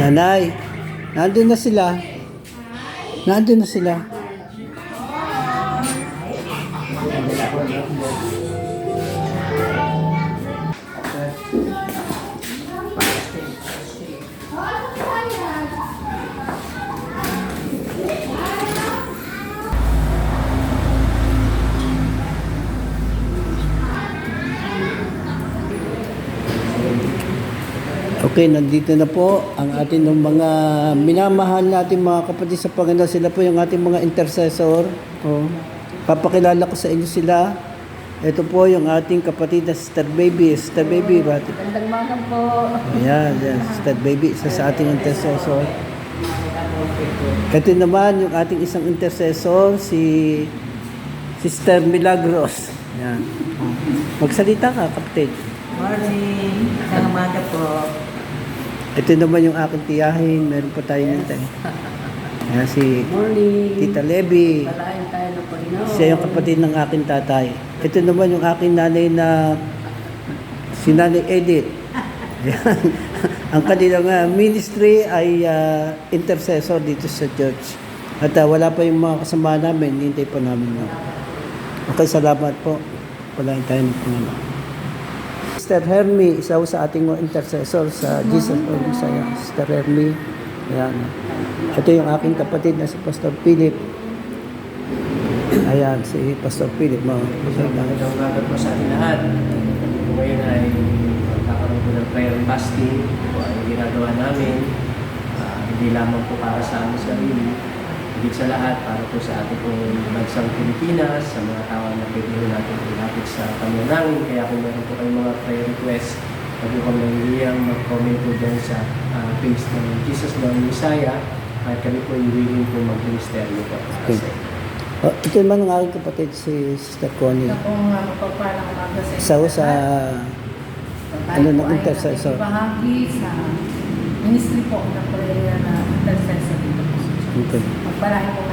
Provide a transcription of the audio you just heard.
Nanay, nandun na sila. Nandun na sila. Okay, nandito na po ang ating mga minamahal natin mga kapatid sa Panginoon. Sila po yung ating mga intercessor. Oh, papakilala ko sa inyo sila. Ito po yung ating kapatid na Sister Baby. Sister Baby, bati. Magandang umaga po. Ayan, Sister Baby, isa sa ating intercessor. Ito naman yung ating isang intercessor, si Sister Milagros. Ayan. Magsalita ka, kapatid. Morning. Magandang umaga po. Ito naman yung aking tiyahin. Meron pa tayo nito. Ayan, si Morning. Tita Levi. Palain tayo ng Panginoon. Siya yung kapatid ng aking tatay. Ito naman yung aking nanay na si Nanay Edith. Ayan. Ang kanilang ministry ay intercessor dito sa church. At wala pa yung mga kasama namin. Hintay pa namin. Okay, salamat po. Palain tayo ng Panginoon. Sister Hermie, isa sa ating mga intercessor sa Jesus Lord Messiah. Sister Hermie. Ayan. Ito yung aking kapatid na si Pastor Philip. Ayan, si Pastor Philip. Magandang umaga po sa ating lahat. Ngayon ay magkakaroon po ng prayer and fasting. Ito ay ginagawa namin. Hindi lamang po para sa aming sarili. Higit sa lahat, para po sa ating pong bansang Pilipinas, sa mga tao na pwede natin ilapit sa panalangin. Kaya kung meron po kayong mga prayer request, huwag po kami nahihiyang mag-comment po dyan sa page ng Jesus Lord Messiah. At kami po willing po mag-ministeryo po. Okay. Ito naman ang aking kapatid, si Sister Connie. Ako nga mapagpalang umaga sa Isa sa ng intercessor. Bahagi sa ministry po ng prayer na intercessor dito po. Okay. Magpalain po